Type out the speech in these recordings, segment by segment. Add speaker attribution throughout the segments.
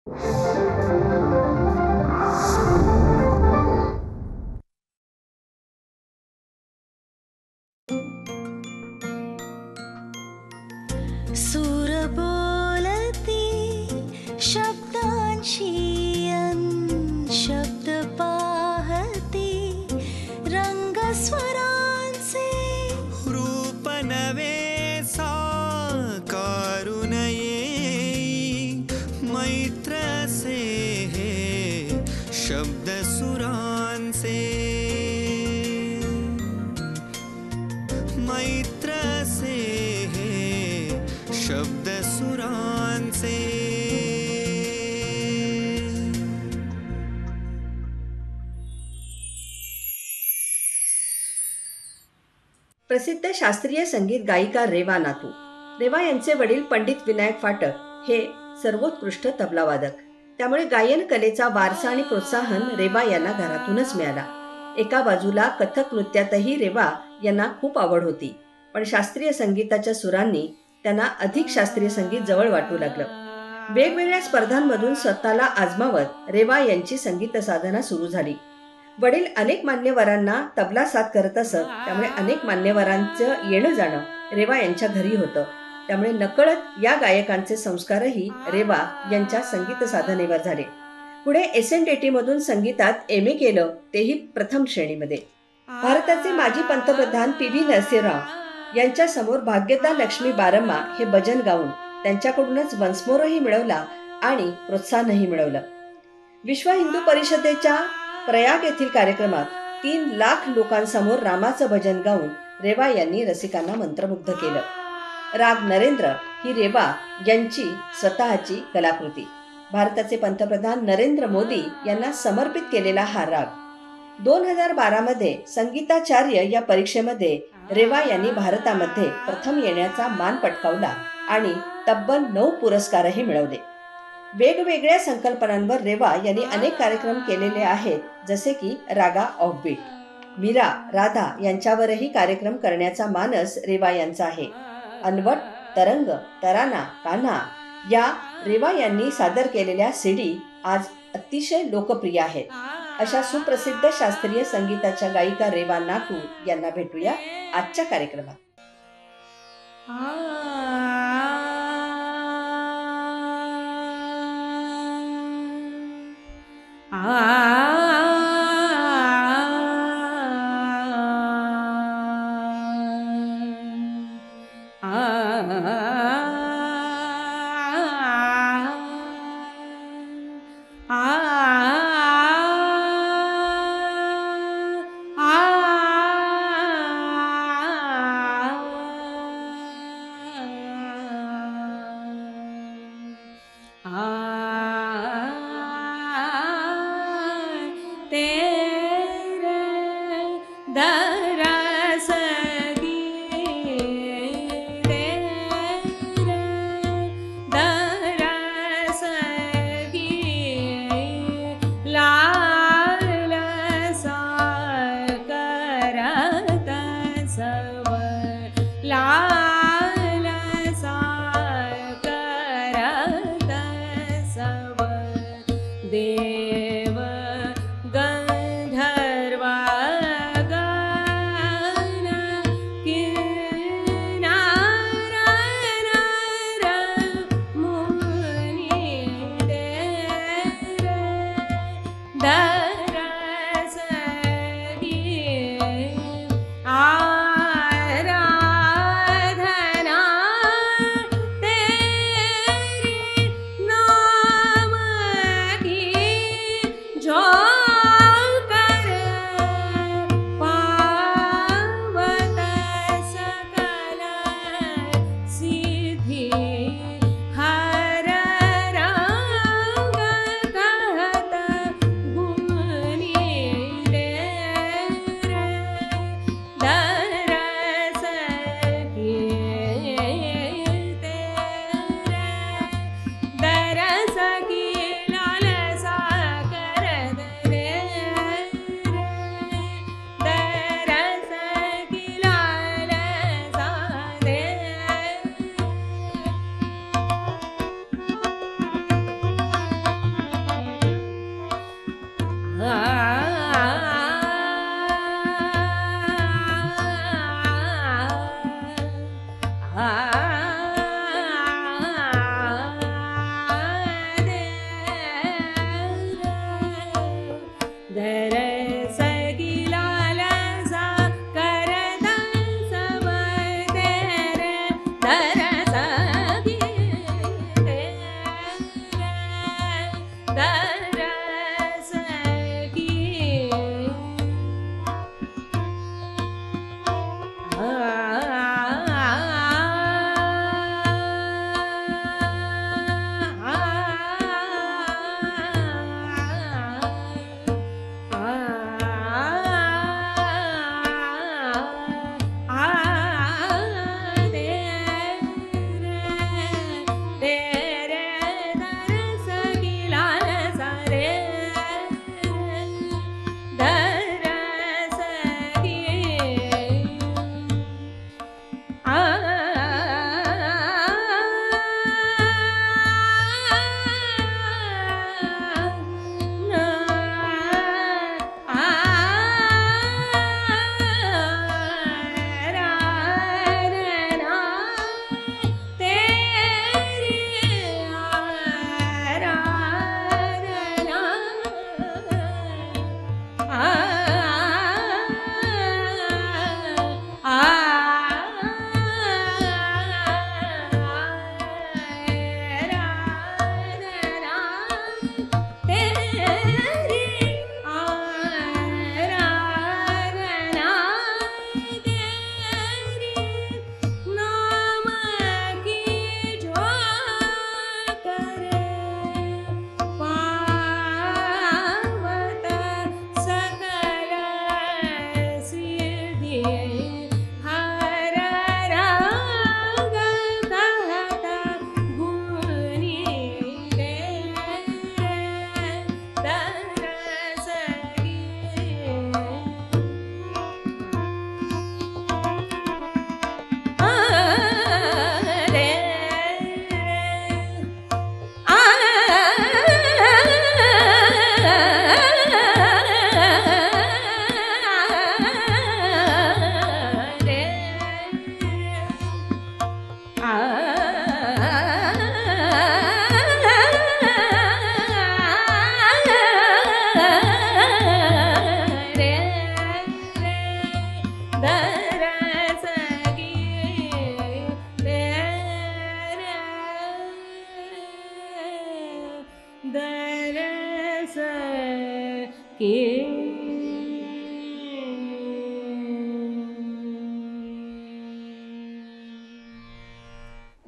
Speaker 1: सूर बोलती शब्दांची शब्द पाहती रंग स्वरांचे
Speaker 2: रूप नवे साकारू नये मैत्र से हे शब्द सुरांचे मैत्र से हे शब्द सुरांचे
Speaker 3: प्रसिद्ध शास्त्रीय संगीत गायिका रेवा नातू. रेवा यांचे वडील पंडित विनायक फाटक हे सर्वोत्कृष्ट तबलावादक. त्यामुळे गायन कलेचा वारसा आणि प्रोत्साहन रेवा यांना घरातूनच मिळाला. एका बाजूला कथक नृत्यातही रेवा यांना खूप आवड होती, पण शास्त्रीय संगीताच्या सुरांनी त्यांना अधिक शास्त्रीय संगीत जवळ वाटू लागलं. वेगवेगळ्या स्पर्धांमधून स्वतःला आजमावत रेवा यांची संगीत साधना सुरू झाली. वडील अनेक मान्यवरांना तबला साथ करत असत, त्यामुळे अनेक मान्यवरांचं येणं जाणं रेवा यांच्या घरी होतं. त्यामुळे नकळत या गायकांचे संस्कारही रेवा यांच्या संगीत साधनेवर झाले. पुढे SNDT मधून संगीतात MA केलं, तेही प्रथम श्रेणीमध्ये. भारताचे माजी पंतप्रधान PV नरसिंहराव यांच्या समोर भाग्यदा लक्ष्मी बारम्मा हे भजन गाऊन त्यांच्याकडूनच वंशमोरही मिळवला आणि प्रोत्साहनही मिळवलं. विश्व हिंदू परिषदेच्या प्रयाग येथील कार्यक्रमात 3 लाख लोकांसमोर रामाचं भजन गाऊन रेवा यांनी रसिकांना मंत्रमुग्ध केलं. राग नरेंद्र ही रेवा यांची स्वतःची कलाकृती. भारताचे पंतप्रधान नरेंद्र मोदी यांना समर्पित केलेला हा राग. 2012 मध्ये संगीताचार्य या परीक्षेमध्ये रेवा यांनी भारतामध्ये प्रथम येण्याचा मान पटकावला आणि तब्बल 9 पुरस्कारही मिळवले. वेगवेगळ्या संकल्पनांवर रेवा यांनी अनेक कार्यक्रम केलेले आहेत, जसे की रागा ऑफबीट. मीरा, राधा यांच्यावरही कार्यक्रम करण्याचा मानस रेवा यांचा आहे. अनवट, तरंग, तराना, कान्हा या रेवा यांनी सादर केलेल्या CD आज अतिशय लोकप्रिय आहेत. अशा सुप्रसिद्ध शास्त्रीय संगीताच्या गायिका रेवा नातू यांना भेटूया आजच्या कार्यक्रमात.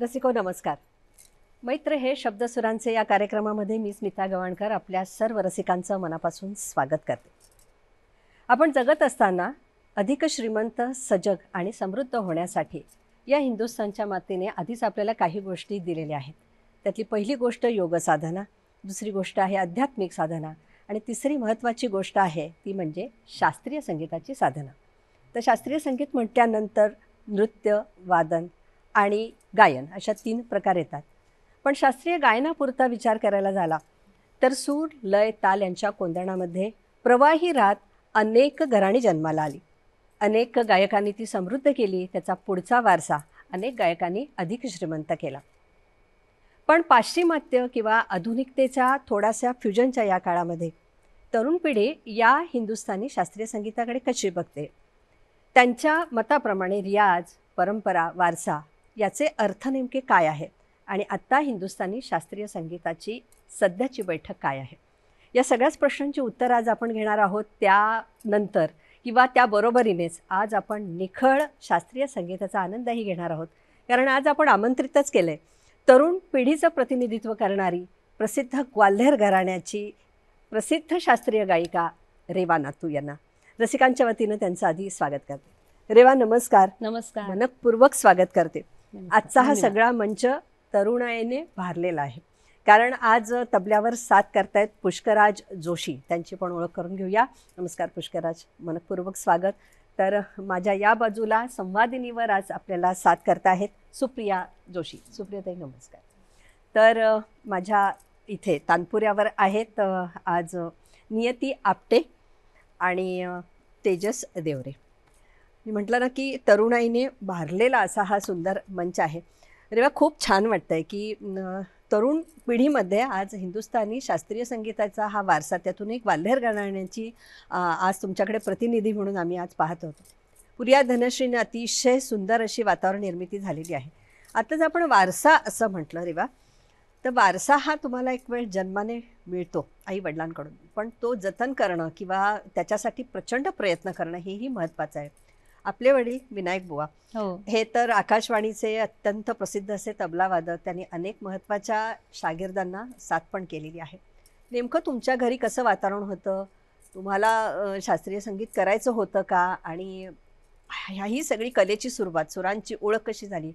Speaker 3: रसिको नमस्कार. मैत्र हे शब्दसुरांचे या कार्यक्रमामध्ये मी स्मिता गवाणकर आपल्या सर्व रसिकांचं मनापासून स्वागत करते. आपण जगत असताना अधिक श्रीमंत, सजग आणि समृद्ध होण्यासाठी या हिंदुस्थानच्या मातेने आधीच आपल्याला काही गोष्टी दिलेल्या आहेत. त्यातली पहिली गोष्ट योग साधना, दुसरी गोष्ट आहे आध्यात्मिक साधना आणि तिसरी महत्त्वाची गोष्ट आहे ती म्हणजे शास्त्रीय संगीताची साधना. तर शास्त्रीय संगीत म्हटल्यानंतर नृत्य, वादन आणि गायन अशा 3 प्रकार येतात. पण शास्त्रीय गायनापुरता विचार करायला झाला तर सूर, लय, ताल यांच्या कोंदणामध्ये प्रवाही रात अनेक घराणी जन्माला आली. अनेक गायकांनी ती समृद्ध केली. त्याचा पुढचा वारसा अनेक गायकांनी अधिक श्रीमंत केला. पण पाश्चिमात्य किंवा आधुनिकतेच्या थोड्याशा फ्युजनच्या या काळामध्ये तरुण पिढी या हिंदुस्थानी शास्त्रीय संगीताकडे कशी बघते? त्यांच्या मताप्रमाणे रियाज, परंपरा, वारसा याचे अर्थ नेमके काय आहेत आणि आत्ता हिंदुस्थानी शास्त्रीय संगीताची सध्याची बैठक काय आहे? या सगळ्याच प्रश्नांची उत्तर आज आपण घेणार आहोत. त्यानंतर किंवा त्याबरोबरीनेच आज आपण निखळ शास्त्रीय संगीताचा आनंदही घेणार आहोत. कारण आज आपण आमंत्रितच केलं आहे तरुण पिढीचं प्रतिनिधित्व करणारी प्रसिद्ध ग्वाल्हेर घराण्याची प्रसिद्ध शास्त्रीय गायिका रेवा नातू यांना. रसिकांच्या वतीनं त्यांचं आधी स्वागत करते. रेवा नमस्कार.
Speaker 4: नमस्कार.
Speaker 3: मनपूर्वक स्वागत करते. आजचा हा सगळा मंच तरुणाईने भारलेला आहे. कारण आज तबल्यावर साथ करतायत पुष्कराज जोशी. त्यांची पण ओळख करून घेऊया. नमस्कार पुष्कराज, मनपूर्वक स्वागत. तर माझ्या या बाजूला संवादिनीवर आज आपल्याला साथ करत आहेत सुप्रिया जोशी. सुप्रियाताई नमस्कार. तर माझ्या इथे तानपुऱ्यावर आहेत आज नियती आपटे आणि तेजस देवरे. मी म्हटलं ना की तरुणाईने भारलेला असा हा सुंदर मंच आहे. रेवा, खूप छान वाटतं आहे की तरुण पिढीमध्ये आज हिंदुस्थानी शास्त्रीय संगीताचा हा वारसा, त्यातून एक ग्वाल्हेर घराण्याची आज तुमच्याकडे प्रतिनिधी म्हणून आम्ही आज पाहत होतो. पुरिया धनश्रीने अतिशय सुंदर अशी वातावरण निर्मिती झालेली आहे. आताच आपण वारसा असं म्हटलं रेवा, तर वारसा हा तुम्हाला एक वेळ जन्माने मिळतो आई वडिलांकडून, पण तो जतन करणं किंवा त्याच्यासाठी प्रचंड प्रयत्न करणं हेही महत्त्वाचं आहे. आपले वडील विनायक बुवा हे तर आकाशवाणीचे अत्यंत प्रसिद्ध असे तबलावादक. त्यांनी अनेक महत्त्वाच्या शागिर्दांना साथ पण केलेली आहे. नेमकं तुमच्या घरी कसं वातावरण होतं? तुम्हाला शास्त्रीय संगीत करायचं होतं का? आणि ह्याही सगळी कलेची सुरुवात, सुरांची ओळख कशी झाली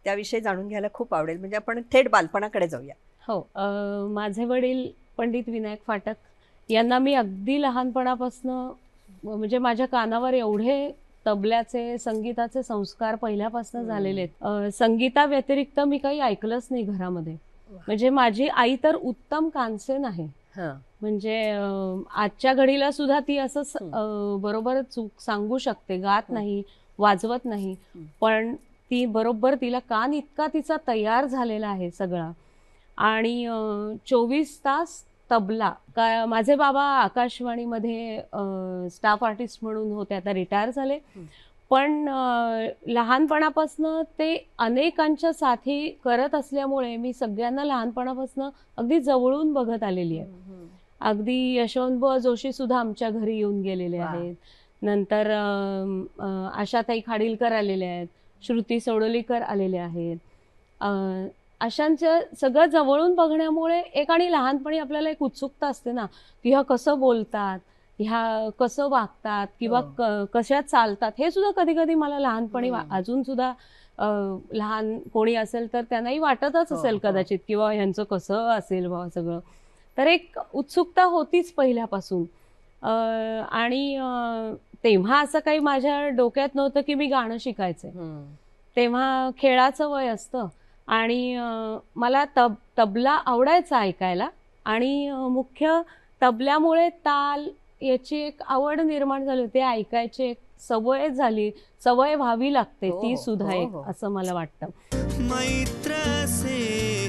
Speaker 3: त्याविषयी जाणून घ्यायला खूप आवडेल. म्हणजे आपण थेट बालपणाकडे जाऊया.
Speaker 4: हो, माझे वडील पंडित विनायक फाटक यांना मी अगदी लहानपणापासून, म्हणजे माझ्या कानावर एवढे तबल्याचे, संगीताचे संस्कार पहिल्यापासून झालेले आहेत. संगीताव्यतिरिक्त मी काही ऐकलंच नाही घरामध्ये. म्हणजे माझी आई तर उत्तम कानसेन आहे. म्हणजे आजच्या घडीला सुद्धा ती असंच बरोबर चूक सांगू शकते. गात नाही, वाजवत नाही, पण ती बरोबर, तिला कान इतका तिचा तयार झालेला आहे सगळा. आणि 24 तास तबला. का माझे बाबा आकाशवाणीमध्ये स्टाफ आर्टिस्ट म्हणून होते, आता रिटायर झाले. पण लहानपणापासून ते अनेकांच्या साथी करत असल्यामुळे मी सगळ्यांना लहानपणापासून अगदी जवळून बघत आलेली आहे. अगदी यशवंतबुवा जोशी सुद्धा आमच्या घरी येऊन गेलेले आहेत. नंतर आशाताई खाडीलकर आलेले आहेत, श्रुती सोडोलीकर आलेले आहेत. अशांचं सगळं जवळून बघण्यामुळे एक, आणि लहानपणी आपल्याला एक उत्सुकता असते ना की ह्या कसं बोलतात, ह्या कसं वागतात किंवा कशा चालतात, हे सुद्धा कधी कधी मला लहानपणी अजून सुद्धा लहान कोणी असेल तर त्यांनाही वाटतच असेल कदाचित किंवा ह्यांचं कसं असेल बा सगळं. तर एक उत्सुकता होतीच पहिल्यापासून. आणि तेव्हा असं काही माझ्या डोक्यात नव्हतं की मी गाणं शिकायचंय. तेव्हा खेळाचं वय असतं आणि मला तबला आवडायचा ऐकायला. आणि मुख्य तबल्यामुळे ताल याची एक आवड निर्माण झाली होती. ऐकायची एक सवय झाली, सवय व्हावी लागते ती सुद्धा एक, असं मला वाटतं.
Speaker 2: मैत्र से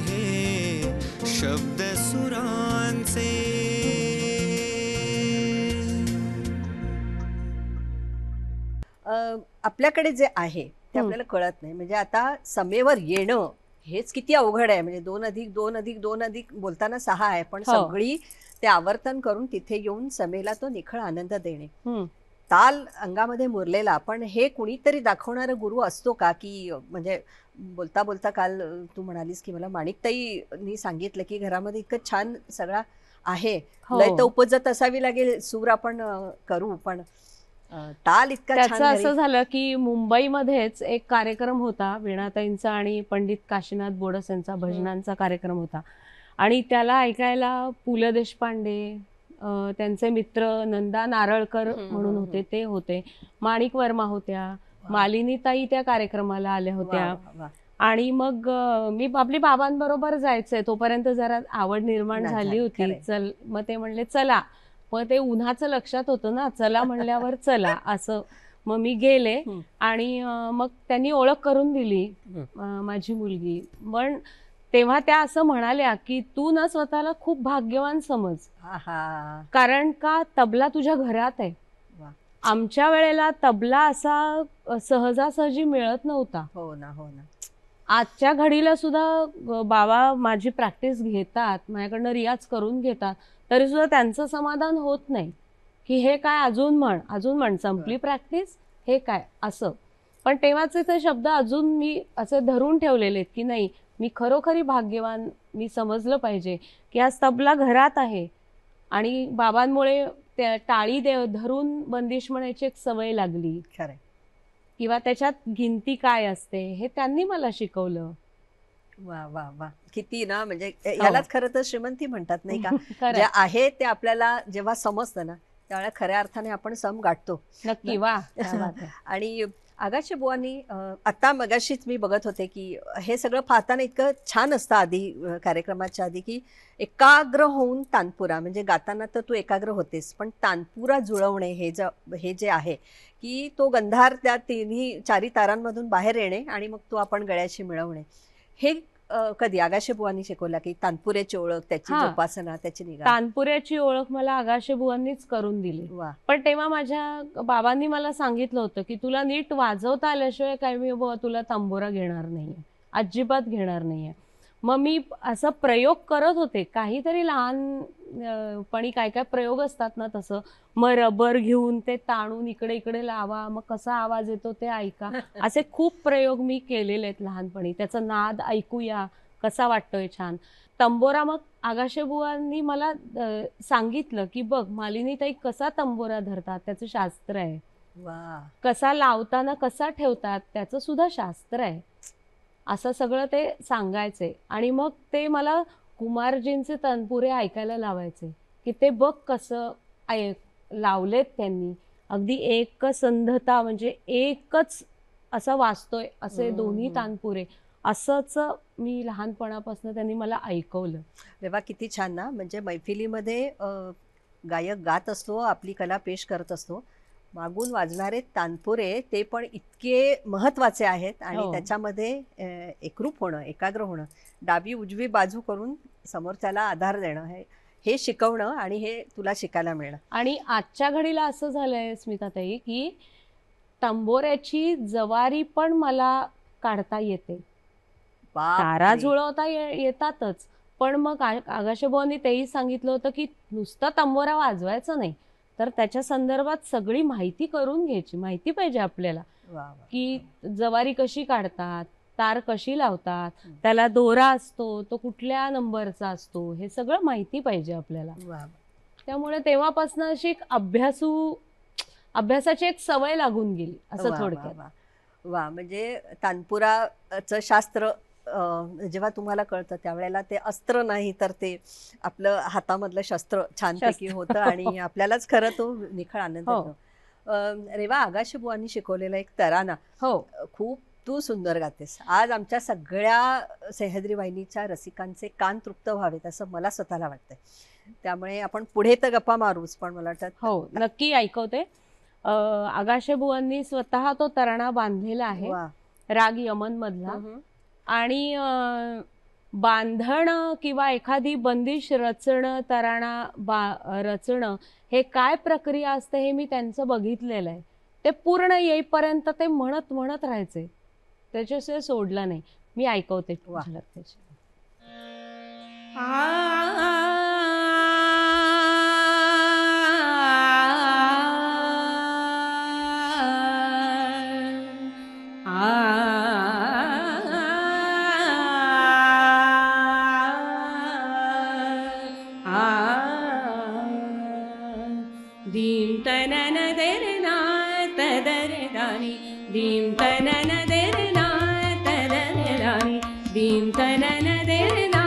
Speaker 2: हे शब्द सुरांचे.
Speaker 3: आपल्याकडे जे आहे ते आपल्याला कळत नाही. म्हणजे आता समेवर येणं हेच किती अवघड आहे. म्हणजे 2+2+2 बोलताना 6 आहे, पण सगळी ते आवर्तन करून तिथे येऊन समेला तो निखळ आनंद देणे.
Speaker 4: हम्म.
Speaker 3: ताल अंगामध्ये मुरलेला, पण हे कुणीतरी दाखवणारा गुरु असतो का? की म्हणजे बोलता बोलता काल तू म्हणालीस की मला माणिकताईंनी सांगितलं की घरामध्ये इतकं छान सगळा आहे,
Speaker 4: हो.
Speaker 3: लय तर उपजत असावी लागेल, सूर आपण करू, पण ताल इतका छान
Speaker 4: त्याचं असं
Speaker 3: घरी.
Speaker 4: झालं की मुंबईमध्येच एक कार्यक्रम होता वीणाताईंचा आणि पंडित काशीनाथ बोडस यांचा भजनांचा कार्यक्रम होता, आणि त्याला ऐकायला पु ल देशपांडे, त्यांचे मित्र नंदा नारळकर म्हणून होते, ते होते, माणिक वर्मा होत्या, मालिनीताई त्या कार्यक्रमाला आल्या होत्या.
Speaker 3: वा, वा, वा.
Speaker 4: आणि मग मी आपली बाबांबरोबर जायचंय तोपर्यंत जरा आवड निर्माण
Speaker 3: नाही
Speaker 4: झाली
Speaker 3: झाली,
Speaker 4: होती.
Speaker 3: खरंय.
Speaker 4: चल, मग ते म्हणले चला. मग ते उन्हाचं लक्षात होतं ना, चला म्हणल्यावर चला असं. मग मी गेले आणि मग त्यांनी ओळख करून दिली, माझी मुलगी. पण तेव्हा त्या असं म्हणाल्या की तू ना स्वतःला खूप भाग्यवान समज,
Speaker 3: आहा.
Speaker 4: कारण का तबला तुझ्या घरात आहे.
Speaker 3: वा.
Speaker 4: आमच्या वेळेला तबला असा सहजासहजी मिळत नव्हता.
Speaker 3: हो ना, हो ना.
Speaker 4: आजच्या घडीला सुद्धा बाबा माझी प्रॅक्टिस घेतात, माझ्याकडनं रियाज करून घेतात, तरी सुद्धा त्यांचं समाधान होत नाही की हे काय, अजून म्हण, संपली प्रॅक्टिस, हे काय असं. पण तेव्हाचे ते शब्द अजून मी असे धरून ठेवलेले आहेत की नाही, मी खरोखरी भाग्यवान, मी समजलं पाहिजे की आज तबला घरात आहे. आणि बाबांमुळे त्या टाळी धरून बंदिश म्हणायची एक सवय लागली,
Speaker 3: खरंय.
Speaker 4: किंवा त्याच्यात गिनती काय असते हे त्यांनी मला शिकवलं.
Speaker 3: वा वा वा, किती ना, म्हणजे यालाच खरं तर श्रीमंती म्हणतात नाही का?
Speaker 4: खरंय.
Speaker 3: जे आहे ते आपल्याला जेव्हा समजतं ना, त्यावेळेला खऱ्या अर्थाने आपण सम गाठतो.
Speaker 4: नक्की. वा, क्या बात आहे.
Speaker 3: आणि आगाशे बुवांनी आता मगाशीच मी बघत होते की हे सगळं पाहताना इतकं छान असतं आधी, कार्यक्रमाच्या आधी, की एकाग्र होऊन तानपुरा, म्हणजे गाताना तर तू एकाग्र होतेस, पण तानपुरा जुळवणे हे जे आहे की तो गंधार त्या तिन्ही चारी तारांमधून बाहेर येणे आणि मग तो आपण गळ्याशी मिळवणे, हे कधी आगाशे बुवांनी शिकवला की तानपुऱ्याची ओळख, त्याची
Speaker 4: हा.
Speaker 3: जोपासना, त्याची निगा?
Speaker 4: तानपुऱ्याची ओळख मला आगाशे बुवांनीच करून दिली.
Speaker 3: वा.
Speaker 4: पण तेव्हा माझ्या बाबांनी मला सांगितलं होतं की तुला नीट वाजवता आल्याशिवाय काय मी तुला तंबोरा घेणार नाहीये, अजिबात घेणार नाहीये. मग मी असं प्रयोग करत होते, काहीतरी लहानपणी काय काय प्रयोग असतात ना तसं. मग रबर घेऊन ते ताणून इकडे इकडे लावा, मग कसा आवाज येतो ते ऐका, असे खूप प्रयोग मी केलेले आहेत लहानपणी. त्याचा नाद ऐकूया, कसा वाटतोय छान. तंबोरा मग आगाशे बुवांनी मला सांगितलं की बघ मालिनीताई कसा तंबोरा धरतात, त्याचं शास्त्र आहे.
Speaker 3: वा.
Speaker 4: कसा लावताना कसा ठेवतात, त्याचं सुद्धा शास्त्र आहे. असं सगळं ते सांगायचे. आणि मग ते मला कुमारजींचे तनपुरे ऐकायला लावायचे की ते बघ कसं लावलेत त्यांनी, अगदी एकसंधता, म्हणजे एकच असं वाजतोय असे दोन्ही तानपुरे. असंच मी लहानपणापासून त्यांनी मला ऐकवलं.
Speaker 3: तेव्हा किती छान ना, म्हणजे मैफिलीमध्ये गायक गात असतो, आपली कला पेश करत असतो, मागून वाजणारे तानपुरे ते पण इतके महत्वाचे आहेत. आणि त्याच्यामध्ये एकरूप होणं, एकाग्र होणं, डावी उजवी बाजू करून समोरच्याला आधार देणं, हे शिकवणं, आणि हे तुला शिकायला मिळणं.
Speaker 4: आणि आजच्या घडीला असं झालंय स्मिताताई की तंबोऱ्याची जवारी पण मला काढता येते, तारा जुळवता येतातच. पण मग आगाशे बुवांनी तेही सांगितलं होतं की नुसतं तंबोरा वाजवायचं नाही, तर त्याच्या संदर्भात सगळी माहिती करून घ्यायची, माहिती पाहिजे आपल्याला की जवारी कशी काढतात, तार कशी लावतात, त्याला दोरा असतो तो कुठल्या नंबरचा असतो, हे सगळं माहिती पाहिजे आपल्याला. त्यामुळे तेव्हापासून अशी एक अभ्यासाची एक सवय लागून गेली असं थोडक्यात.
Speaker 3: वा, म्हणजे तानपुराचं शास्त्र जेव्हा तुम्हाला कळतं त्यावेळेला ते अस्त्र नाही तर ते आपलं हातामधलं शस्त्र छानपैकी होतं आणि आपल्यालाच खरं तो निखळ आनंद येतो. रेवा, आगाशे बुवांनी शिकवलेला एक तराना खूप तू सुंदर गातेस. आज आमच्या सगळ्या सह्याद्री वाहिनीच्या रसिकांचे कान तृप्त व्हावेत असं मला स्वतःला वाटतंय. त्यामुळे आपण पुढे तर गप्पा मारूच, पण मला वाटतं
Speaker 4: हो नक्की ऐकवते. आगाशे बुवांनी स्वतः तो तराणा बांधलेला आहे, राग यमन मधला. आणि बांधण किंवा एखादी बंदिश रचणं, तराणा रचणं, हे काय प्रक्रिया असते हे मी त्यांचं बघितलेलं आहे. ते पूर्ण येईपर्यंत ते म्हणत म्हणत राहायचे, त्याच्याशिवाय सोडलं नाही. मी ऐकवते त्याची. धीम तनन देरना तदरे दानी धीम तनन देरना तदरे दानी धीम तनन देरना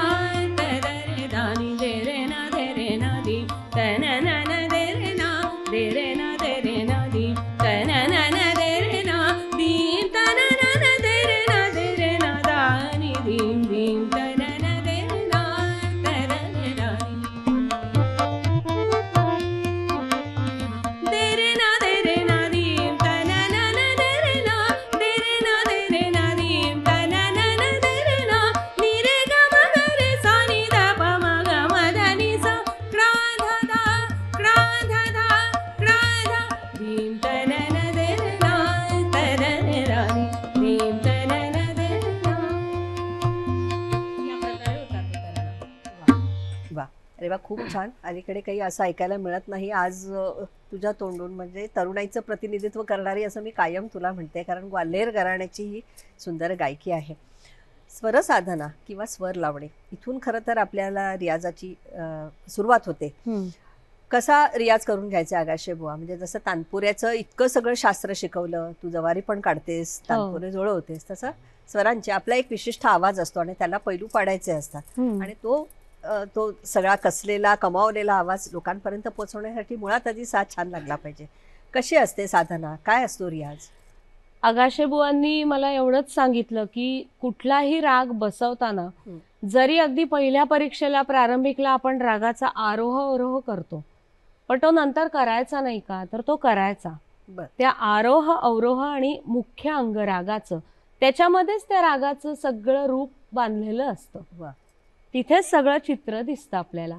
Speaker 4: तदरे दानी देरना देरना धीम तनन देरना देरना देरना धीम तनन देरना धीम तनन देरना देरना दानी धीम धीम तनन देरना तदरे दानी देरना देरना धीम तनन देरना देरना देरना धीम तनन देरना निरे ग म ग रे सा नि ध प म ग म ध नि सा क्रा ध धा धीम तनन देरना तदरे दानी धीम तनन देरना. या प्रकारे होता तो तराना.
Speaker 3: वा, अरे वा, खूप छान. अलीकडे काही असं ऐकायला मिळत नाही आज तुझ्या तोंडून. म्हणजे तरुणाईचं प्रतिनिधित्व करणारी असं मी कायम तुला म्हणते, कारण ग्वाल्हेर घराण्याची ही सुंदर गायकी आहे. स्वरसाधना किंवा स्वर लावणे, इथून खरं तर आपल्याला रियाजाची सुरुवात होते. कसा रियाज करून घ्यायचा आगाशे बुवा? म्हणजे जसं तानपुऱ्याचं इतकं सगळं शास्त्र शिकवलं, तू जवारी पण काढतेस, तानपुरे जुळवतेस, तसं स्वरांचे आपला एक विशिष्ट आवाज असतो आणि त्याला पैलू पाडायचे असतात. आणि तो सगळा कसलेला कमावलेला आवाज लोकांपर्यंत पोहोचवण्यासाठी मुळात आधी साथ छान लागला पाहिजे. कशी असते साधना, काय असतो रियाज?
Speaker 4: आगाशे बुवांनी मला एवढंच सांगितलं की कुठलाही राग बसवताना जरी अगदी पहिल्या परीक्षेला प्रारंभिकला आपण रागाचा आरोह अवरोह करतो, पण तो नंतर करायचा नाही का, तर तो करायचा. त्या आरोह अवरोह आणि मुख्य अंग रागाचं, त्याच्यामध्येच त्या रागाचं सगळं रूप बांधलेलं असतं. तिथेच सगळं चित्र दिसतं आपल्याला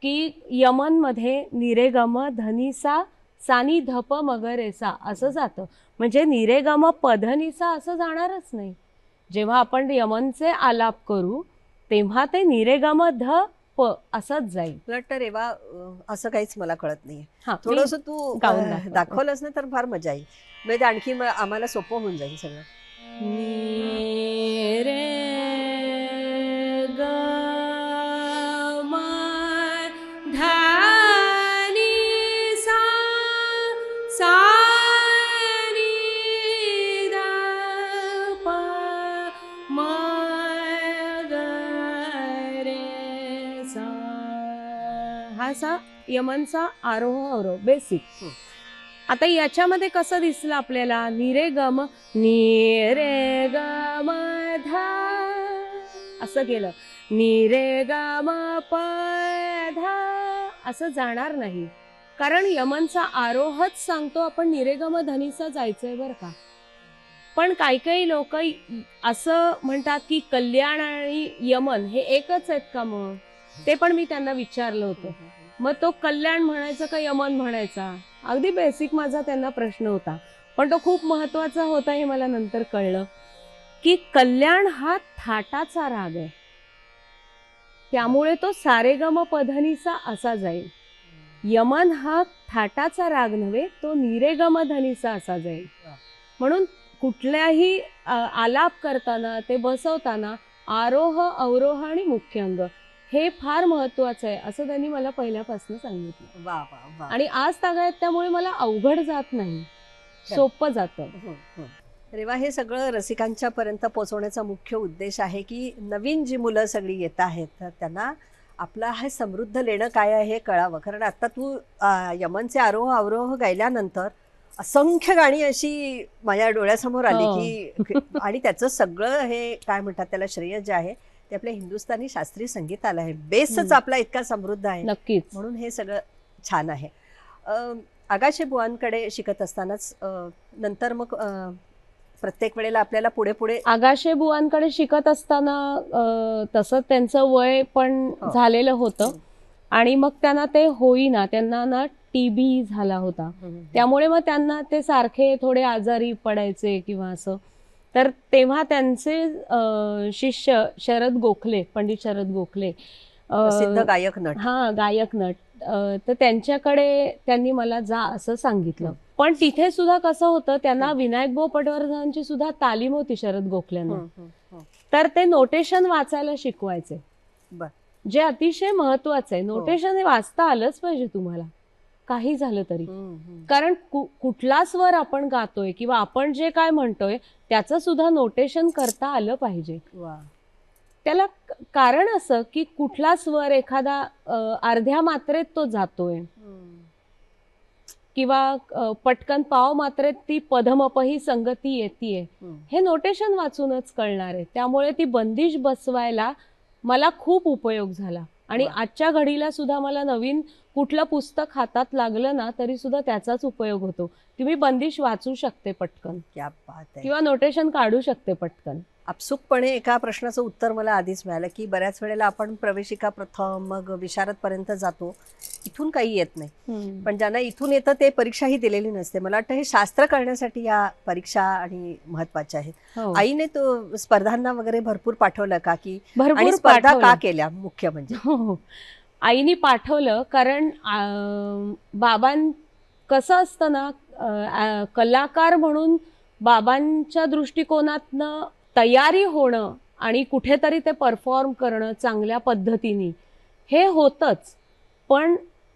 Speaker 4: की यमन मध्ये निरेगम धनिसा सानी धप मगरेसा असं जातं. म्हणजे निरेगम पधनिसा असं जाणारच नाही. जेव्हा आपण यमनचे आलाप करू तेव्हा ते निरेगम ध प असंच जाईल.
Speaker 3: वाटतं रेवा असं काहीच मला कळत नाहीये.
Speaker 4: थोडस
Speaker 3: थोडंसं तू दाखवलंस ना तर फार मजा येईल. म्हणजे आणखी आम्हाला सोपं होऊन जाईल सगळं.
Speaker 4: रे ग म धा नि सा सा नि ध प म ग रे सा. हा सा यमनचा आरोह अवरोह बेसिक. आता याच्यामध्ये कसं दिसलं आपल्याला, निरे गम निरे गम धा असं केलं, निरे गम प धा असं जाणार नाही, कारण यमनचा आरोहच सांगतो आपण निरेगम धनीसा जायचंय बरं का. पण काही काही लोक असं म्हणतात की कल्याण आणि यमन हे एकच आहेत का मग, ते पण मी त्यांना विचारलं होतं. मग तो कल्याण म्हणायचा का यमन म्हणायचा, अगदी बेसिक माझा त्यांना प्रश्न होता. पण तो खूप महत्वाचा होता हे मला नंतर कळलं की कल्याण हा थाटाचा राग आहे, त्यामुळे तो सारेगम पधनीसा असा जाईल. यमन हा थाटाचा राग नव्हे, तो निरेगम धनीसा असा जाईल. म्हणून कुठल्याही आलाप करताना ते बसवताना आरोह अवरोह आणि मुख्य अंग हे फार महत्वाचं आहे असं त्यांनी मला पहिल्यापासून सांगितलं.
Speaker 3: वा वा वा.
Speaker 4: आणि आज तागायत त्यामुळे मला अवघड जात नाही, सोपं जातं.
Speaker 3: रेवा, हे सगळं रसिकांच्या पर्यंत पोहोचवण्याचा मुख्य उद्देश आहे की नवीन जी मुलं सगळी येत आहेत तर त्यांना आपला हे समृद्ध लेणं काय आहे हे कळावं. कारण आता तू यमनचे आरोह अवरोह गायल्यानंतर असंख्य गाणी अशी माझ्या डोळ्यासमोर आली की आणि त्याचं सगळं हे काय म्हणतात त्याला श्रेय जे आहे ते आपल्या हिंदुस्थानी शास्त्रीय संगीताला आहे. बेसच आपला इतका समृद्ध आहे.
Speaker 4: नक्कीच.
Speaker 3: म्हणून हे सगळं छान आहे. आगाशे बुवांकडे शिकत असतानाच नंतर मग प्रत्येक वेळेला आपल्याला पुढे पुढे
Speaker 4: आगाशे बुवांकडे शिकत असताना तसं त्यांचं वय पण झालेलं होतं आणि मग त्यांना ते होईना, त्यांना ना TB झाला होता, त्यामुळे मग त्यांना ते सारखे थोडे आजारी पडायचे किंवा असं. तर तेव्हा त्यांचे शिष्य शरद गोखले, पंडित शरद गोखले,
Speaker 3: प्रसिद्ध गायक नट,
Speaker 4: गायक नट, तर त्यांच्याकडे त्यांनी मला जा असं सांगितलं. पण तिथे सुद्धा कसं होतं, त्यांना विनायक भाऊ पटवर्धनांची सुद्धा तालीम होती शरद गोखल्यांना, तर ते नोटेशन वाचायला शिकवायचे. जे अतिशय महत्वाचं आहे. नोटेशन हे वाचता आलंच पाहिजे तुम्हाला, काही झालं तरी. कारण कुठला स्वर आपण गातोय किंवा आपण जे काय म्हणतोय त्याचं सुद्धा नोटेशन करता आलं पाहिजे. त्याला कारण असं की कुठला स्वर एखादा अर्ध्या मात्रेत तो जातोय किंवा पटकन पाव मात्रेत ती पधमपही संगती येतीये, हे नोटेशन वाचूनच कळणार आहे. त्यामुळे ती बंदिश बसवायला मला खूप उपयोग झाला. आणि आजच्या घडीला सुद्धा मला नवीन कुठलं पुस्तक हातात लागलं ना तरी सुद्धा त्याचाच उपयोग होतो. तुम्ही बंदिश वाचू शकते पटकन,
Speaker 5: क्या बात आहे.
Speaker 4: किंवा नोटेशन काढू शकते पटकन.
Speaker 5: आपसुकपणे एका प्रश्नाचं उत्तर मला आधीच मिळालं की बऱ्याच वेळेला आपण प्रवेशिका प्रथम मग विशारद पर्यंत जातो, इथून काही येत नाही. पण ज्यांना इथून येतं ते परीक्षाही दिलेली नसते. मला वाटतं हे शास्त्र करण्यासाठी या परीक्षा आणि महत्वाच्या आहेत. आईने तो स्पर्धांना वगैरे भरपूर पाठवलं का की, आणि स्पर्धा का केल्या मुख्य म्हणजे?
Speaker 4: हो, आईनी पाठवलं कारण बाबां कसं असतं ना, कलाकार म्हणून बाबांच्या दृष्टिकोनातनं तयारी होणं आणि कुठेतरी ते परफॉर्म करणं चांगल्या पद्धतीने हे होतच. पण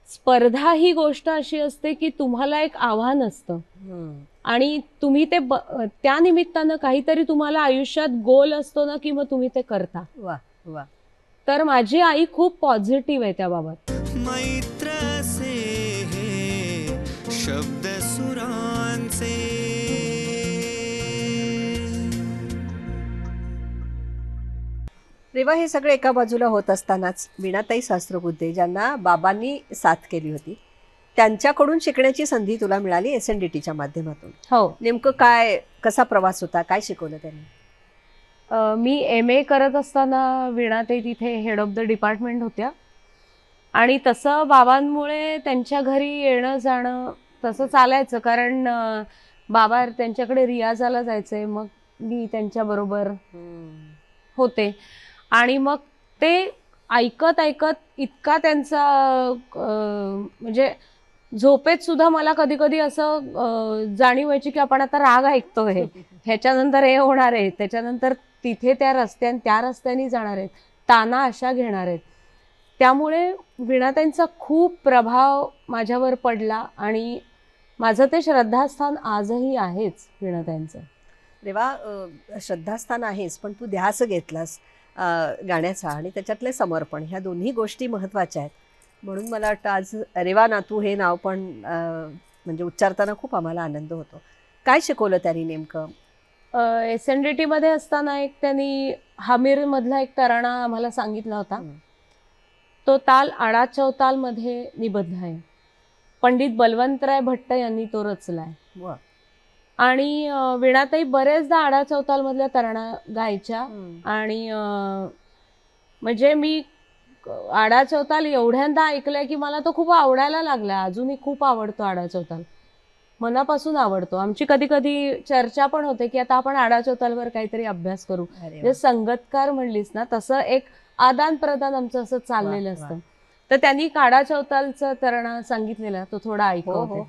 Speaker 4: स्पर्धा ही गोष्ट अशी असते की तुम्हाला एक आव्हान असतं आणि तुम्ही ते त्या निमित्तानं काहीतरी तुम्हाला आयुष्यात गोल असतो ना की मग तुम्ही ते करता.
Speaker 5: वा वा.
Speaker 4: तर माझी आई खूप पॉझिटिव्ह आहे त्याबाबत.
Speaker 2: मैत्र से हे शब्द सुरांचे.
Speaker 5: रेवा, हे सगळं एका बाजूला होत असतानाच वीणाताई सहस्त्रबुद्धे ज्यांना बाबांनी साथ केली होती त्यांच्याकडून शिकण्याची संधी तुला मिळाली SNDTच्या माध्यमातून.
Speaker 4: हो.
Speaker 5: नेमकं काय, कसा प्रवास होता, काय शिकवलं त्यांनी?
Speaker 4: मी MA करत असताना वीणाताई तिथे हेड ऑफ द डिपार्टमेंट होत्या आणि तसं बाबांमुळे त्यांच्या घरी येणं जाणं तसं चालायचं. कारण बाबा त्यांच्याकडे रियाजाला जायचे, मग मी त्यांच्याबरोबर होते. आणि मग ते ऐकत ऐकत इतका त्यांचा म्हणजे झोपेत सुद्धा मला कधी कधी असं जाणीव व्हायची की आपण आता राग ऐकतोय, ह्याच्यानंतर हे होणार आहे, त्याच्यानंतर तिथे त्या रस्त्याने जाणार आहेत, ताना अशा घेणार आहेत. त्यामुळे वीणाताईंचा खूप प्रभाव माझ्यावर पडला आणि माझं ते श्रद्धास्थान आजही आहेच वीणाताईंचं.
Speaker 5: रेवा, श्रद्धास्थान आहेच, पण तू ध्यास घेतलास गाण्याचा आणि त्याच्यातले समर्पण, ह्या दोन्ही गोष्टी महत्त्वाच्या आहेत. म्हणून मला वाटतं आज रेवा नातू हे नाव पण म्हणजे उच्चारताना खूप आम्हाला आनंद होतो. काय शिकवलं त्यांनी नेमकं?
Speaker 4: SNDT मध्ये असताना एक त्यांनी हमीर मधला एक तराणा आम्हाला सांगितला होता. तो ताल आडा चौताल मध्ये निबद्ध आहे. पंडित बलवंतराय भट्ट यांनी तो रचलाय. आणि वीणाताई बरेचदा आडा चौताल मधल्या तराणा गायच्या. आणि म्हणजे मी आडा चौताल एवढ्यांदा ऐकलंय की मला तो खूप आवडायला लागला. अजूनही खूप आवडतो आडा चौताल, मनापासून आवडतो. आमची कधी कधी चर्चा पण होते की आता आपण आडा चौतालवर काहीतरी अभ्यास करू. जे संगतकार म्हणलीस ना, तसं एक आदान प्रदान आमचं असं चाललेलं असतं. तर त्यांनी आडा चौतालचा तरणा सांगितलेला, तो थोडा ऐकवते.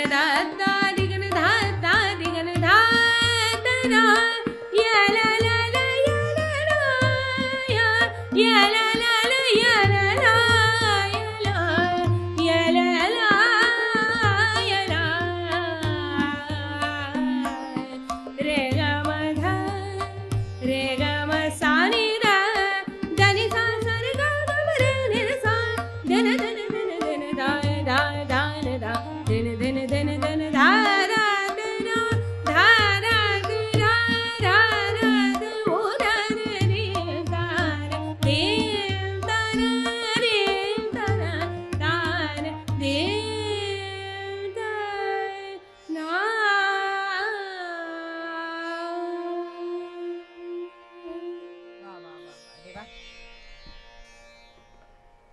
Speaker 4: दिगन दा दा दिगन धा दा दिगन धा दा या ला ला ला या ला ला या ला ला ला या ला ला या ला ला या ला रे ग म धा रे ग म सा नि दा दा नि सा सा रे ग ग म रे नि सा धन धन धन धन दा दा दा दा धन धन धन धन धा रा धा रा धा रा रा धा ओ रा रे दा रे दा रे दा दा रे दा ना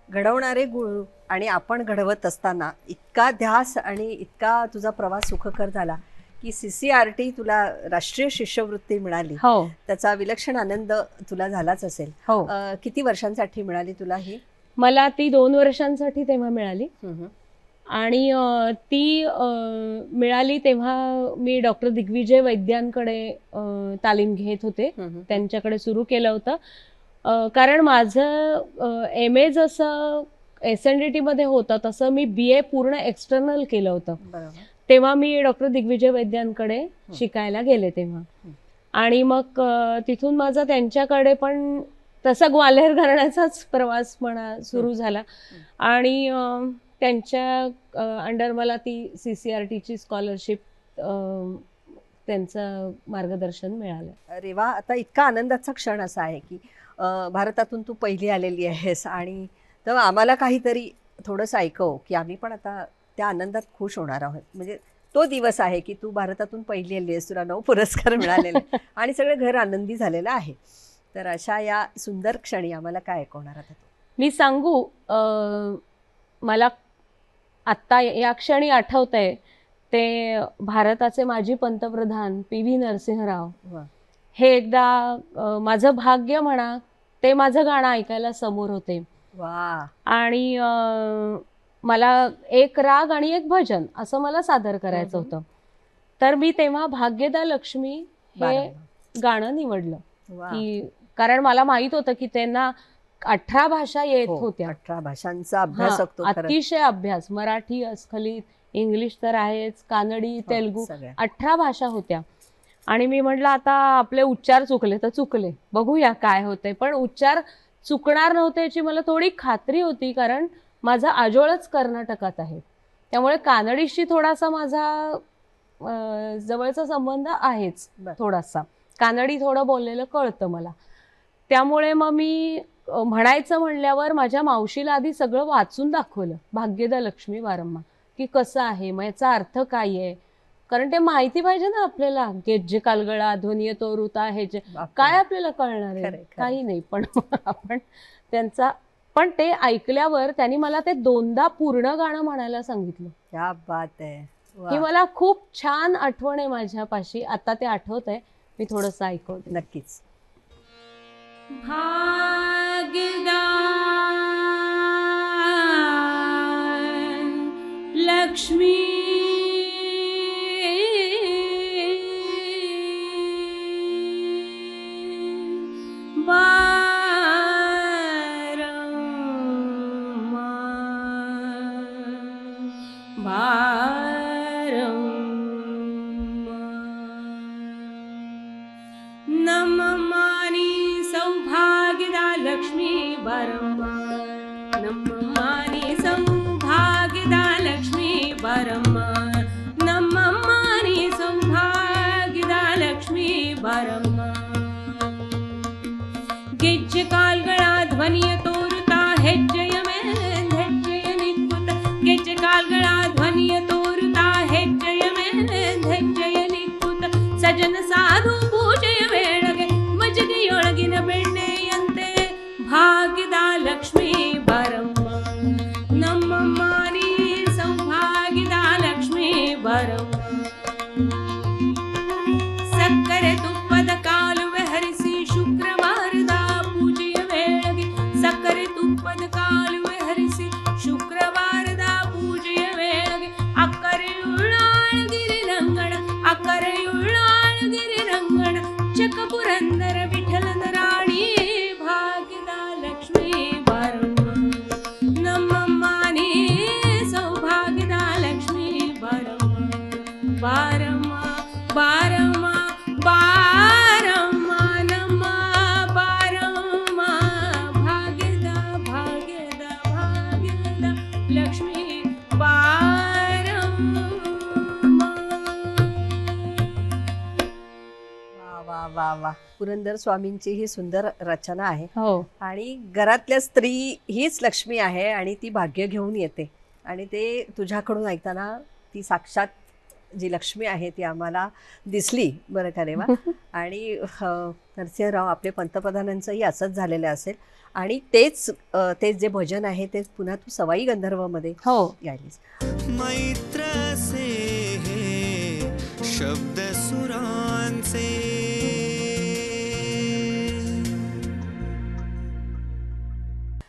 Speaker 5: घडवणारे गुरु आणि आपण घडवत असताना इतका ध्यास आणि इतका तुझा प्रवास सुखकर झाला की CCRT तुला राष्ट्रीय शिष्यवृत्ती मिळाली.
Speaker 4: हो
Speaker 5: त्याचा विलक्षण आनंद तुला झालाच असेल.
Speaker 4: हो
Speaker 5: किती वर्षांसाठी मिळाली तुला ही?
Speaker 4: मला ती 2 वर्षांसाठी तेव्हा मिळाली. आणि ती मिळाली तेव्हा मी डॉक्टर दिग्विजय वैद्यांकडे तालीम घेत होते. त्यांच्याकडे सुरू केलं होतं. कारण माझं MA जसं SNDT मध्ये होतं तसं मी BA पूर्ण एक्सटर्नल केलं होतं. तेव्हा मी डॉक्टर दिग्विजय वैद्यांकडे शिकायला गेले तेव्हा. आणि मग तिथून माझा त्यांच्याकडे पण तसा ग्वाल्हेर घराण्याचाच प्रवास म्हणा सुरू झाला. आणि त्यांच्या अंडर मला ती CCRTची स्कॉलरशिप त्यांचं मार्गदर्शन मिळालं.
Speaker 5: अरे वा, आता इतका आनंदाचा क्षण असा आहे की भारतातून तू पहिली आलेली आहेस आणि तेव्हा आम्हाला काहीतरी थोडंसं ऐकव की आम्ही पण आता त्या आनंदात खुश होणार आहोत. म्हणजे तो दिवस आहे की तू भारतातून पहिली आली आहेस, तुला 9 पुरस्कार मिळालेले आणि सगळं घर आनंदी झालेलं आहे. तर अशा या सुंदर क्षणी आम्हाला काय ऐकवणार आता?
Speaker 4: मी सांगू, मला आत्ता या क्षणी आठवतंय ते भारताचे माजी पंतप्रधान PV नरसिंहराव हे एकदा माझं भाग्य म्हणा ते माझं गाणं ऐकायला समोर होते.
Speaker 5: वा.
Speaker 4: आणि मला एक राग आणि एक भजन असं मला सादर करायचं होतं. तर मी तेव्हा भाग्यदा लक्ष्मी हे गाणं निवडलं की कारण मला माहित होतं की त्यांना 18 भाषा येत होत्या.
Speaker 5: 18 भाषांचा अभ्यास असतो.
Speaker 4: अतिशय अभ्यास, मराठी अस्खलित, इंग्लिश तर आहेच, कानडी, तेलुगू, 18 भाषा होत्या. आणि मी म्हटलं आता आपले उच्चार चुकले तर चुकले, बघूया काय होते. पण उच्चार चुकणार नव्हते याची मला थोडी खात्री होती कारण माझा आजोळच कर्नाटकात आहे. त्यामुळे कानडीशी थोडासा माझा जवळचा संबंध आहेच. थोडासा कानडी थोडं बोललेलं कळतं मला. त्यामुळे मग मी म्हणायचं म्हणल्यावर माझ्या मावशीला आधी सगळं वाचून दाखवलं भाग्यदा लक्ष्मी बारम्मा की कसं आहे, मग याचा अर्थ काय आहे. कारण ते माहिती पाहिजे ना आपल्याला. गेज्जे कालगळा, ध्वनी तोरुता, हे जे काय आपल्याला कळणार आहे, काही नाही. पण आपण त्यांचा पण ते ऐकल्यावर त्यांनी मला ते 2दा पूर्ण गाणं म्हणायला सांगितलं.
Speaker 5: क्या बात आहे.
Speaker 4: ही मला खूप छान आठवण आहे माझ्यापाशी. आता ते आठवत आहे, मी थोडंसं ऐकवते.
Speaker 5: नक्कीच.
Speaker 4: भाग्यदा लक्ष्मी नममानी सौभाग्यदा लक्ष्मी बारम्मा, नममानी सौभाग्यदा लक्ष्मी बारम्मा, नममानी सौभाग्यदा लक्ष्मी बारम्मा. ಗೆಜ್ಜೆ ಕಾಲ್ಗಳ ಧ್ವನಿಯ ತೋರುತ್ತಾ ಹೆಜ್ಜೆಯ ಮೇಲೆ ಹೆಜ್ಜೆಯ ನಿಕ್ಕುತ್ತ, ಗೆಜ್ಜೆ ಕಾಲ್ಗಳ ಧ್ವನಿಯ ತೋರುತ್ತಾ ಹೆಜ್ಜೆಯ ಮೇಲೆ ಹೆಜ್ಜೆಯ ನಿಕ್ಕುತ್ತ, ಸಜನ ಸಾಧು ಪೂಜೆಯ ವೇಳೆಗೆ ಮಜ್ಜಿಗೆಯೊಳಗಿನ ಬೆಣ್ಣೆಯಂತೆ ಭಾಗ್ಯದ ಲಕ್ಷ್ಮೀ ಬಾರಮ್ಮ, ನಮ್ಮಮ್ಮ ನೀ ಸೌಭಾಗ್ಯದ ಲಕ್ಷ್ಮೀ ಬಾರಮ್ಮ. ಸಕ್ಕರೆ ತುಪ್ಪದ ಕಾಲುವೆ ಹರಿಸಿ ಶುಕ್ರವಾರದ ಪೂಜೆಯ ವೇಳೆಗೆ, ಸಕ್ಕರೆ ತುಪ್ಪದ ಕಾಲುವೆ ಹರಿಸಿ ಶುಕ್ರವಾರದ ಪೂಜೆಯ ವೇಳೆಗೆ, ಅಕ್ಕರೆಯುಳ್ಳ
Speaker 5: वा, पुरंदर स्वामींची ही सुंदर रचना आहे.
Speaker 4: हो.
Speaker 5: आणि घरातल्या स्त्री हीच लक्ष्मी आहे आणि ती भाग्य घेऊन येते. आणि ते तुझ्याकडून ऐकताना ती साक्षात जी लक्ष्मी आहे ती आम्हाला दिसली बरं का रेवा. आणि नरसिंहराव आपले पंतप्रधानांचंही असंच झालेलं असेल. आणि तेच जे भजन आहे ते पुन्हा तू सवाई गंधर्वमध्ये
Speaker 4: हो
Speaker 5: गायलीस.
Speaker 2: मैत्र से हे शब्द सुरांचे.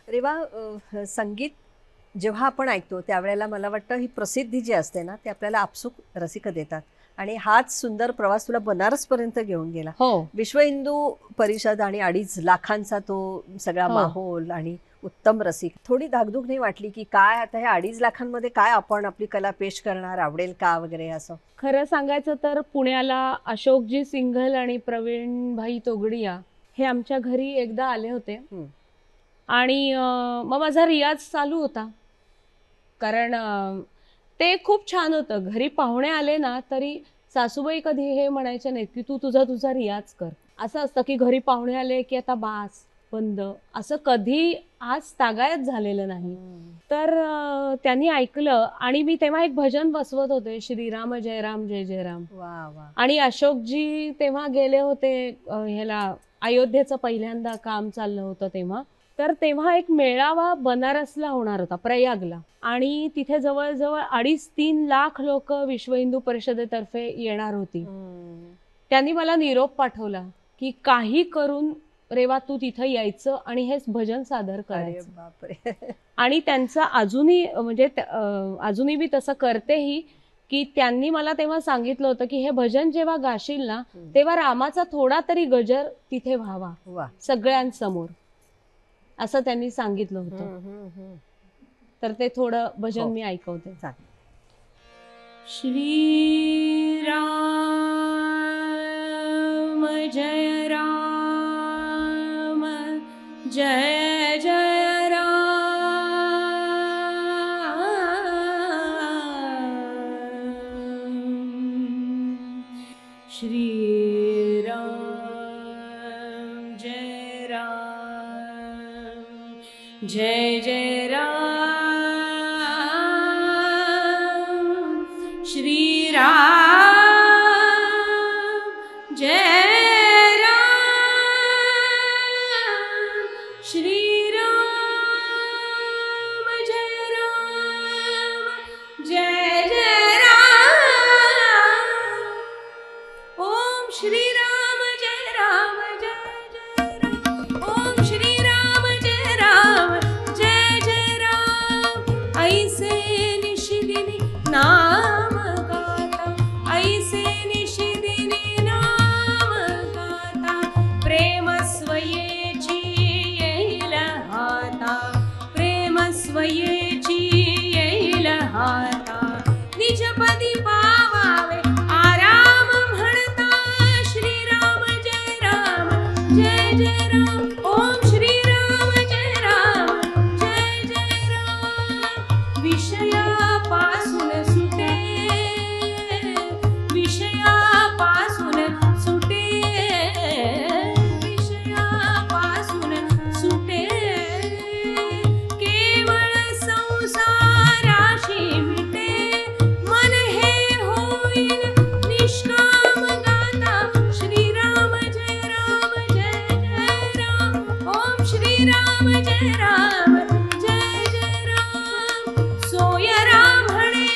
Speaker 5: रेवा, संगीत जेव्हा आपण ऐकतो त्यावेळेला मला वाटतं ही प्रसिद्धी जी असते ना ते आपल्याला आपसूक रसिक देतात. आणि हाच सुंदर प्रवास तुला बनारसपर्यंत घेऊन गेला.
Speaker 4: हो.
Speaker 5: विश्व हिंदू परिषद आणि 2.5 लाखांचा तो सगळा
Speaker 4: हो.
Speaker 5: माहोल आणि उत्तम रसिक. थोडी धाकधूक नाही वाटली की काय आता हे 2.5 लाखांमध्ये काय आपण आपली कला पेश करणार, आवडेल का वगैरे असं?
Speaker 4: खरं सांगायचं तर पुण्याला अशोकजी सिंघल आणि प्रवीणभाई तोगडिया हे आमच्या घरी एकदा आले होते. आणि मग माझा रियाज चालू होता. कारण ते खूप छान होतं. घरी पाहुणे आले ना तरी सासूबाई कधी हे म्हणायचे नाहीत की तू तुझा रियाज कर. असं असतं की घरी पाहुणे आले की आता बास बंद, असं कधी आज तागायत झालेलं नाही. तर त्यांनी ऐकलं आणि मी तेव्हा एक भजन बसवत होते, श्रीराम जय राम जय जय राम.
Speaker 5: वा वा.
Speaker 4: आणि अशोकजी तेव्हा गेले होते ह्याला, अयोध्येचं पहिल्यांदा काम चाललं होतं तेव्हा. तर तेव्हा एक मेळावा बनारसला होणार होता, प्रयागला. आणि तिथे जवळजवळ 2.5-3 लाख लोक विश्व हिंदू परिषदेतर्फे येणार होती. त्यांनी मला निरोप पाठवला की काही करून रेवा तू तिथं यायचं आणि हेच भजन सादर करायचं.
Speaker 5: बापरे.
Speaker 4: आणि त्यांचं अजूनही म्हणजे अजूनही मी तसं करतेही की त्यांनी मला तेव्हा सांगितलं होतं की हे भजन जेव्हा गाशील ना तेव्हा रामाचा थोडा तरी गजर तिथे व्हावा सगळ्यांसमोर, असं त्यांनी सांगितलं होतं. तर ते थोडं भजन मी ऐकवते. श्री राम जय राम जय जय राम. श्री राम जय राम जय जय राम. श्री राम जय राम. श्री राम जय राम जय जय राम. ओम श्री राम जय राम जय जय राम. ओम श्री राम जय राम जय जय राम. ऐसे निशिदिनी नाम गाता, ऐसे निशिदिनी नाम गाता. प्रेम स्वयेची येईल हाता, प्रेम स्वयेची येईल हाता. निजपदी पावावे आराम म्हणता. श्रीराम जय राम जय जय राम. ओम श्रीराम जय राम जय जय राम. विषयापासून सुटे, विषयापासून सुटे, विषयापासून सुटे. केवळ संसाराशी मिटे, मन हे होईल निष्काम गाता. श्रीराम जय राम जय जय राम. ओम श्रीराम जय राम जय जय राम. सोय रामणे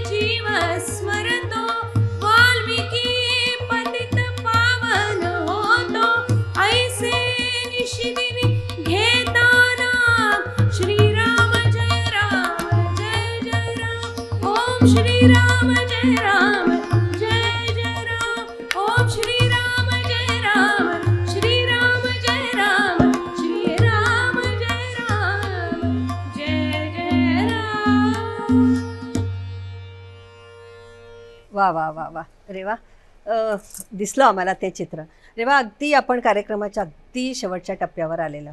Speaker 4: जीव स्मरतो, वाल्मिकी पतित पावन होतो. ऐसे निशिदिनी घेता नाम. श्रीराम जय राम जय जय राम. ओम श्रीराम जय राम जय जय राम. ओम श्रीराम जय राम. श्रीराम जय राम. श्रीराम जय राम जय जय राम.
Speaker 5: वा वा वा वा. रेवा, दिसलं आम्हाला ते चित्र. रेवा, अगदी आपण कार्यक्रमाच्या अगदी शेवटच्या टप्प्यावर आलेलो.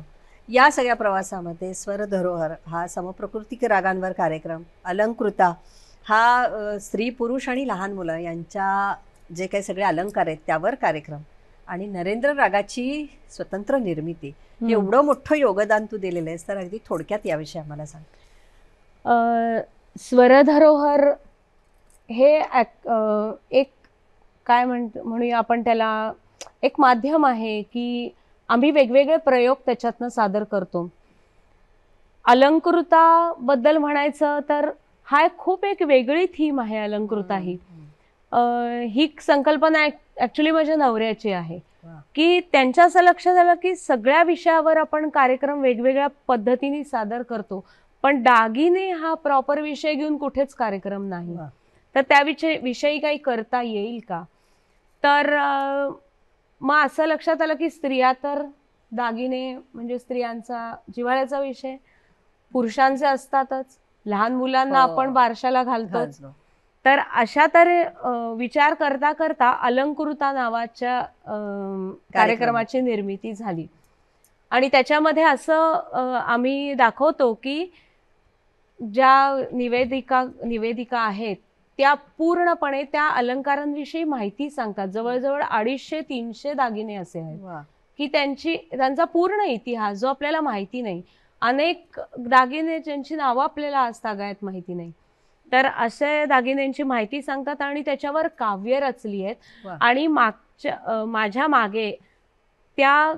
Speaker 5: या सगळ्या प्रवासामध्ये स्वर धरोहर हा समप्रकृतिक रागांवर कार्यक्रम, अलंकृता हा स्त्री पुरुष आणि लहान मुलं यांच्या जे काही सगळे अलंकार आहेत त्यावर कार्यक्रम, आणि नरेंद्र रागाची स्वतंत्र निर्मिती, एवढं मोठं योगदान तू दिलेलं आहेस, तर अगदी थोडक्यात याविषयी आम्हाला सांग.
Speaker 4: स्वरधरोहर हे एक काय म्हणूया आपण त्याला, एक माध्यम आहे की आम्ही वेगवेगळे प्रयोग त्याच्यातनं सादर करतो. अलंकृताबद्दल म्हणायचं तर हा खूप एक वेगळी थीम आहे अलंकृता ही. ही संकल्पना ऍक्च्युली माझ्या नवऱ्याची आहे की त्यांच्या असं लक्षात आलं की सगळ्या विषयावर आपण कार्यक्रम वेगवेगळ्या पद्धतीने सादर करतो, पण दागिने हा प्रॉपर विषय घेऊन कुठेच कार्यक्रम नाही, तर त्या विषयी काही करता येईल का. तर मग असं लक्षात आलं की स्त्रिया तर दागिने म्हणजे स्त्रियांचा जिव्हाळ्याचा विषय, पुरुषांचे असतातच, लहान मुलांना आपण बारशाला घालतोच. तर अशा तऱ्हे विचार करता करता अलंकृता नावाच्या कार्यक्रमाची निर्मिती झाली. आणि त्याच्यामध्ये असं आम्ही दाखवतो की ज्या निवेदिका आहेत त्या पूर्णपणे त्या अलंकारांविषयी माहिती सांगतात. जवळजवळ 250-300 दागिने असे आहेत की त्यांचा पूर्ण इतिहास जो आपल्याला माहिती नाही. अनेक दागिने ज्यांची नावं आपल्याला आजतागायत माहिती नाही, तर असे दागिन्यांची माहिती सांगतात आणि त्याच्यावर काव्य रचली आहेत. आणि माझ्या मागे त्या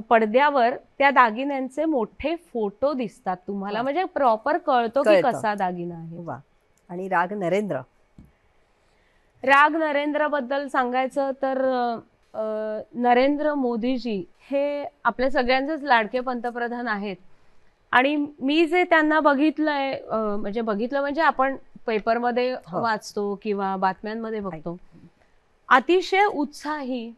Speaker 4: पडद्यावर त्या दागिन्यांचे मोठे फोटो दिसतात तुम्हाला, म्हणजे प्रॉपर कळतो की कसा दागिना आहे.
Speaker 5: आणि राग
Speaker 4: नरेंद्र बद्दल सांगायचं तर नरेंद्र मोदीजी हे आपल्या सगळ्यांचेच लाडके पंतप्रधान आहेत. आणि मी जे त्यांना बघितलंय, म्हणजे आपण पेपरमध्ये वाचतो किंवा बातम्यांमध्ये बघतो, अतिशय उत्साही,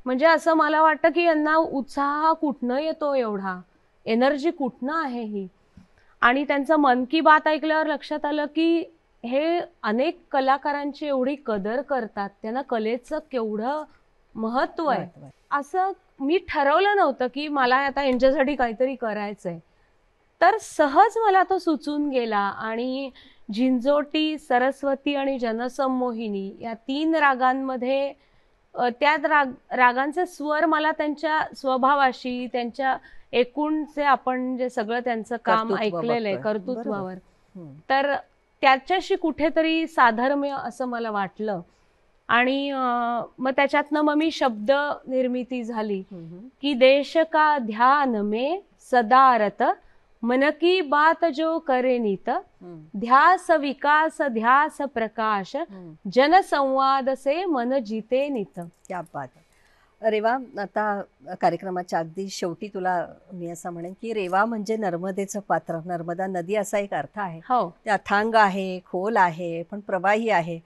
Speaker 4: म्हणजे असं मला वाटतं की यांना उत्साह कुठनं येतो, एवढा एनर्जी कुठनं आहे ही. आणि त्यांचं मन की बात ऐकल्यावर लक्षात आलं की हे अनेक कलाकारांची एवढी कदर करतात, त्यांना कलेचं केवढं महत्व आहे. असं मी ठरवलं नव्हतं की मला आता यांच्यासाठी काहीतरी करायचंय, तर सहज मला तो सुचून गेला. आणि झिंजोटी, सरस्वती आणि जनसंमोहिनी या 3 रागांमध्ये त्या रागांचे स्वर मला त्यांच्या स्वभावाशी, त्यांच्या एकूणचे आपण जे सगळं त्यांचं काम ऐकलेलं आहे कर्तृत्वावर, तर त्याच्याशी कुठेतरी साधर्म्य असं मला वाटलं. आणि मग त्याच्यातनं मग मी शब्द निर्मिती झाली की देश का ध्यान में सदारत, मन की बात जो करे नित, ध्यास विकास ध्यास प्रकाश, जनसंवाद से मन जीते नित.
Speaker 5: क्या बात आहे. रेवा, आता कार्यक्रमाच्या अगदी शेवटी तुला मी असं म्हणेन की रेवा म्हणजे नर्मदेचं पात्र. नर्मदा नदी असा एक अर्थ आहे. ते अथांग आहे, खोल आहे, पण प्रवाही आहे.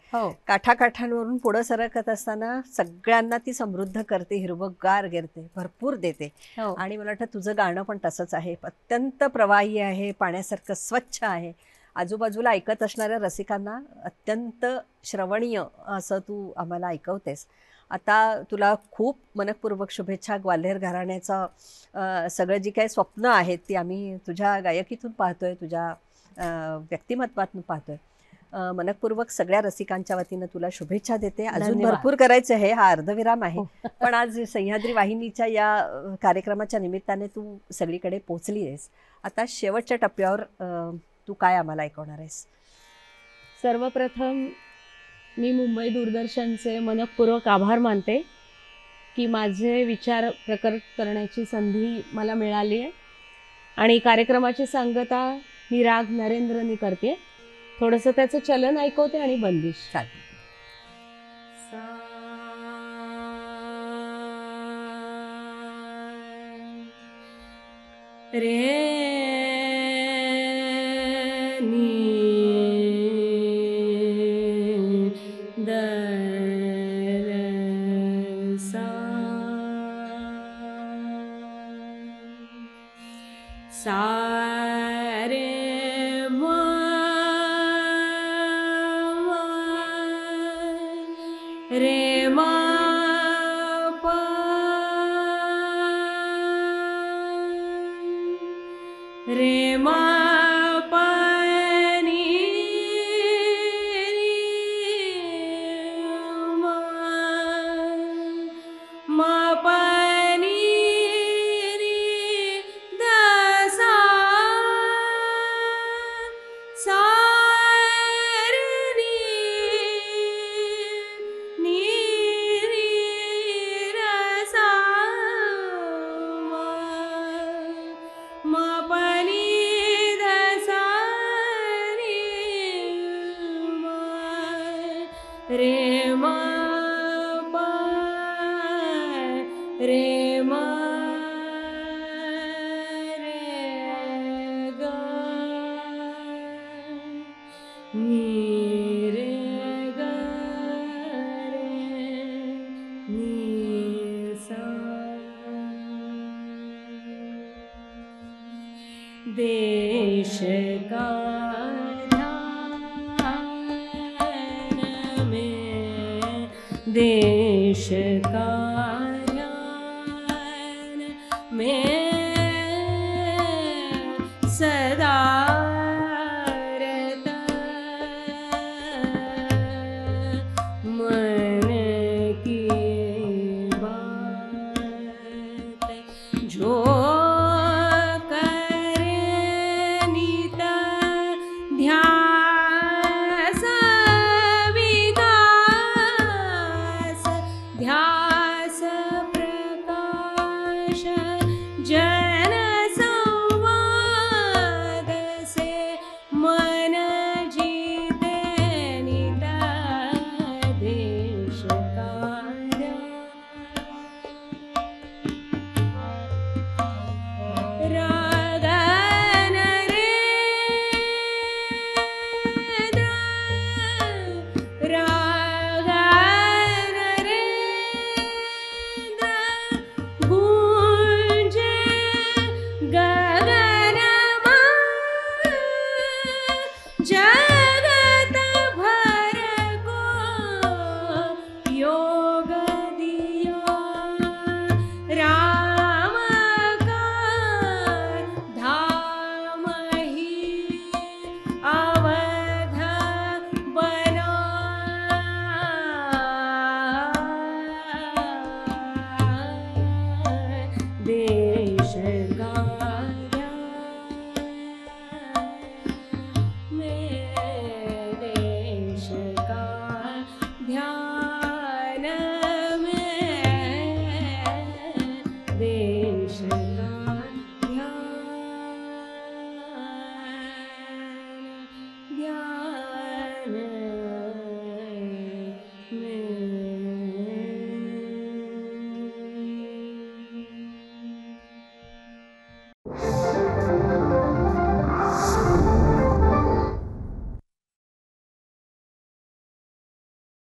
Speaker 5: काठाकाठांवरून पुढं सरकत असताना सगळ्यांना ती समृद्ध करते, हिरवगार गिरते, भरपूर देते. आणि मला वाटतं तुझं गाणं पण तसंच आहे, अत्यंत प्रवाही आहे, पाण्यासारखं स्वच्छ आहे. आजूबाजूला ऐकत असणाऱ्या रसिकांना अत्यंत श्रवणीय असं तू आम्हाला ऐकवतेस. आता तुला खूप मनपूर्वक शुभेच्छा. ग्वाल्हेर घराण्याचं सगळं जी काही स्वप्न आहेत ती आम्ही तुझ्या गायकीतून पाहतोय, तुझ्या व्यक्तिमत्वातून पाहतोय. मनपूर्वक सगळ्या रसिकांच्या वतीनं तुला शुभेच्छा देते. अजून भरपूर करायचं आहे, हा अर्धविराम आहे, पण आज सह्याद्री वाहिनीच्या या कार्यक्रमाच्या निमित्ताने तू सगळीकडे पोहोचली आहेस. आता शेवटच्या टप्प्यावर तू काय आम्हाला ऐकवणार आहेस?
Speaker 4: सर्वप्रथम मी मुंबई दूरदर्शनचे मनपूर्वक आभार मानते की माझे विचार प्रकट करण्याची संधी मला मिळाली आहे. आणि कार्यक्रमाची सांगता मी राग नरेंद्रनी करते. थोडंसं त्याचं चलन ऐकवते आणि बंदिश.
Speaker 1: मा
Speaker 4: देश का ध्यान में, देश का ध्यान में सदा रहता मन की बात जो ध्यास विकास, ध्यास प्रकाश जन संवाद से मन जीते निता देश कार्य रागन रे रागन रे गूंजे गगनमा जगत भर को योग दिया राम का धाम ही अवध बना देश का में, देश का ध्यान में, देश का ध्यान, ध्यान